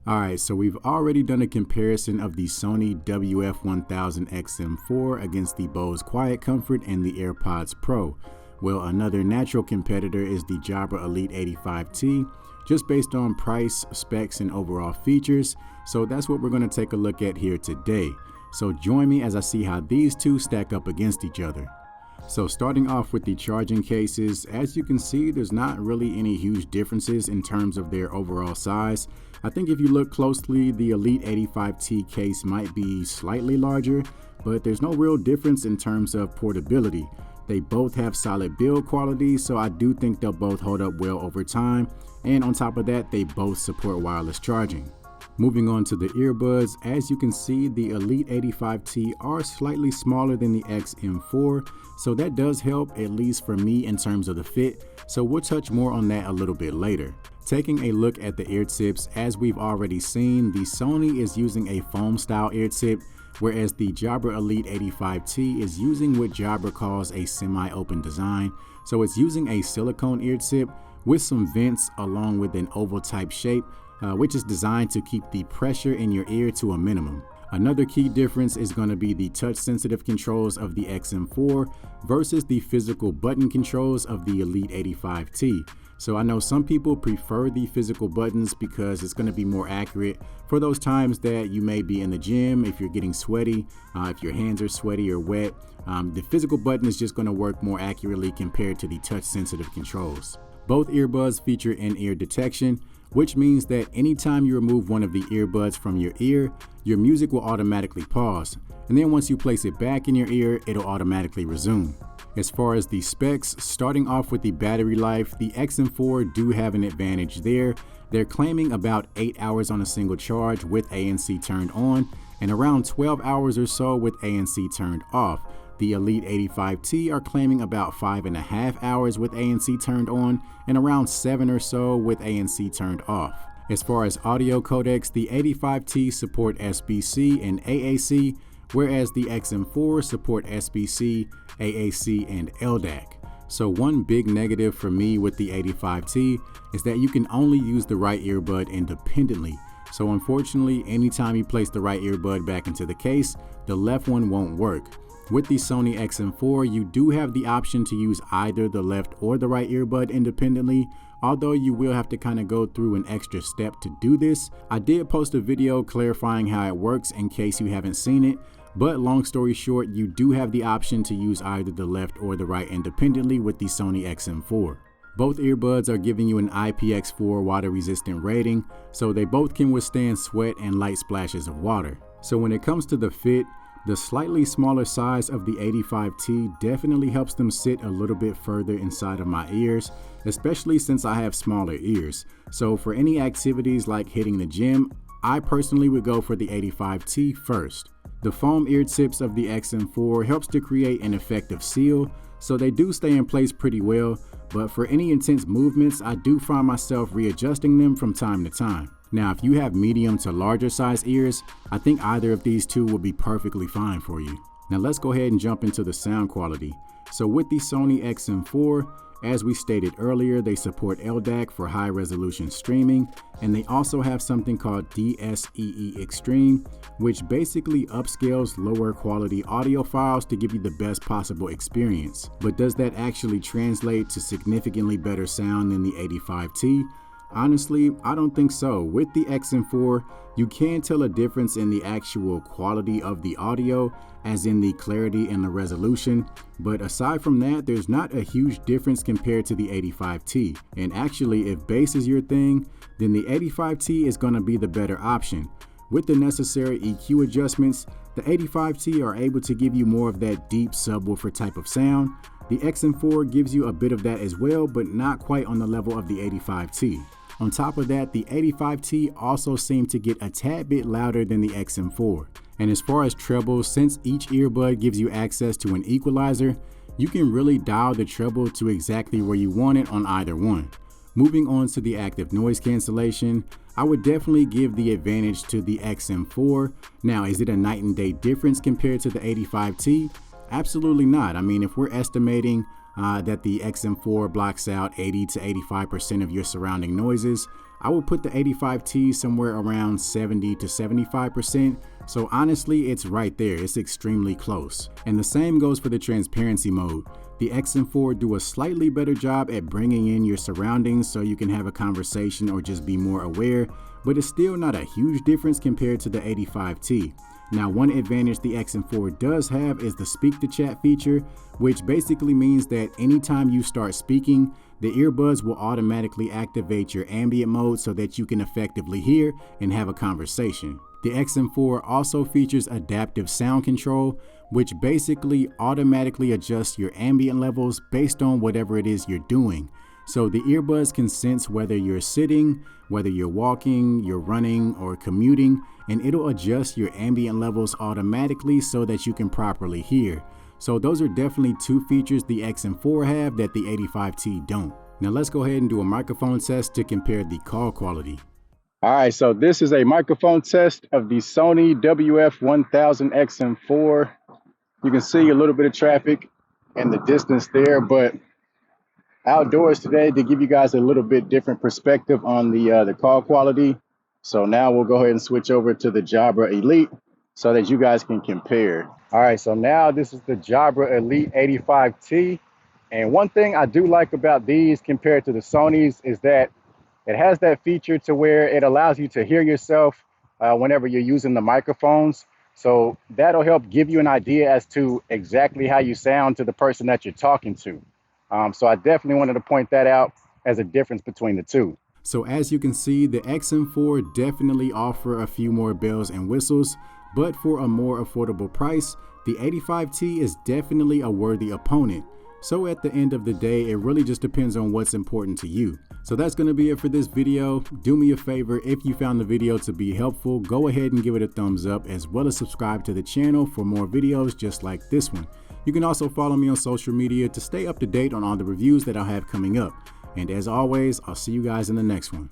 Alright, so we've already done a comparison of the Sony WF1000XM4 against the Bose Quietcomfort and the AirPods Pro. Well, another natural competitor is the Jabra Elite 85T, just based on price, specs, and overall features. So that's what we're going to take a look at here today. So join me as I see how these two stack up against each other. So starting off with the charging cases, as you can see, there's not really any huge differences in terms of their overall size. I think if you look closely, the Elite 85T case might be slightly larger, but there's no real difference in terms of portability. They both have solid build quality, so I do think they'll both hold up well over time. And on top of that, they both support wireless charging. Moving on to the earbuds, as you can see, the Elite 85T are slightly smaller than the XM4, so that does help, at least for me, in terms of the fit. So we'll touch more on that a little bit later. Taking a look at the ear tips, as we've already seen, the Sony is using a foam style ear tip, whereas the Jabra Elite 85T is using what Jabra calls a semi-open design. So it's using a silicone ear tip with some vents along with an oval type shape, which is designed to keep the pressure in your ear to a minimum. Another key difference is going to be the touch sensitive controls of the XM4 versus the physical button controls of the Elite 85T. So I know some people prefer the physical buttons because it's going to be more accurate for those times that you may be in the gym, if you're getting sweaty, if your hands are sweaty or wet. The physical button is just going to work more accurately compared to the touch sensitive controls. Both earbuds feature in-ear detection, which means that anytime you remove one of the earbuds from your ear, your music will automatically pause. And then once you place it back in your ear, it'll automatically resume. As far as the specs, starting off with the battery life, the XM4 do have an advantage there. They're claiming about 8 hours on a single charge with ANC turned on and around 12 hours or so with ANC turned off. The Elite 85T are claiming about 5.5 hours with ANC turned on and around 7 or so with ANC turned off. As far as audio codecs, the 85T support SBC and AAC, whereas the XM4 support SBC, AAC, and LDAC. So one big negative for me with the 85T is that you can only use the right earbud independently. So unfortunately, anytime you place the right earbud back into the case, the left one won't work. With the Sony XM4, you do have the option to use either the left or the right earbud independently, although you will have to kind of go through an extra step to do this. I did post a video clarifying how it works in case you haven't seen it, but long story short, you do have the option to use either the left or the right independently with the Sony XM4. Both earbuds are giving you an IPX4 water resistant rating, so they both can withstand sweat and light splashes of water. So when it comes to the fit, the slightly smaller size of the 85T definitely helps them sit a little bit further inside of my ears, especially since I have smaller ears. So for any activities like hitting the gym, I personally would go for the 85T first. The foam ear tips of the XM4 helps to create an effective seal, so they do stay in place pretty well, but for any intense movements, I do find myself readjusting them from time to time. Now, if you have medium to larger size ears, I think either of these two will be perfectly fine for you. Now let's go ahead and jump into the sound quality. So with the Sony XM4, as we stated earlier, they support LDAC for high resolution streaming, and they also have something called DSEE Extreme, which basically upscales lower quality audio files to give you the best possible experience. But does that actually translate to significantly better sound than the 85T? Honestly, I don't think so. With the XM4, you can tell a difference in the actual quality of the audio, as in the clarity and the resolution, but aside from that, there's not a huge difference compared to the 85T. And actually, if bass is your thing, then the 85T is going to be the better option. With the necessary EQ adjustments, the 85T are able to give you more of that deep subwoofer type of sound. The XM4 gives you a bit of that as well, but not quite on the level of the 85T. On top of that, the 85T also seemed to get a tad bit louder than the XM4. And as far as treble, since each earbud gives you access to an equalizer, you can really dial the treble to exactly where you want it on either one. Moving on to the active noise cancellation, I would definitely give the advantage to the XM4. Now, is it a night and day difference compared to the 85T? Absolutely not. I mean, if we're estimating that the XM4 blocks out 80 to 85% of your surrounding noises, I will put the 85T somewhere around 70 to 75%. So honestly, it's right there. It's extremely close. And the same goes for the transparency mode. The XM4 do a slightly better job at bringing in your surroundings so you can have a conversation or just be more aware, but it's still not a huge difference compared to the 85T. Now, one advantage the XM4 does have is the speak to chat feature, which basically means that anytime you start speaking, the earbuds will automatically activate your ambient mode so that you can effectively hear and have a conversation. The XM4 also features adaptive sound control, which basically automatically adjusts your ambient levels based on whatever it is you're doing. So the earbuds can sense whether you're sitting, whether you're walking, you're running, or commuting, and it'll adjust your ambient levels automatically so that you can properly hear. So those are definitely two features the XM4 have that the 85T don't. Now let's go ahead and do a microphone test to compare the call quality. All right, so this is a microphone test of the Sony WF1000XM4. You can see a little bit of traffic and the distance there, but outdoors today to give you guys a little bit different perspective on the call quality. So now we'll go ahead and switch over to the Jabra Elite so that you guys can compare. All right, so now this is the Jabra Elite 85T. And one thing I do like about these compared to the Sonys is that it has that feature to where it allows you to hear yourself whenever you're using the microphones. So that'll help give you an idea as to exactly how you sound to the person that you're talking to. So I definitely wanted to point that out as a difference between the two. So as you can see, the XM4 definitely offer a few more bells and whistles, but for a more affordable price, the 85T is definitely a worthy opponent. So at the end of the day, it really just depends on what's important to you. So that's going to be it for this video. Do me a favor, if you found the video to be helpful, go ahead and give it a thumbs up, as well as subscribe to the channel for more videos just like this one. You can also follow me on social media to stay up to date on all the reviews that I'll have coming up. And as always, I'll see you guys in the next one.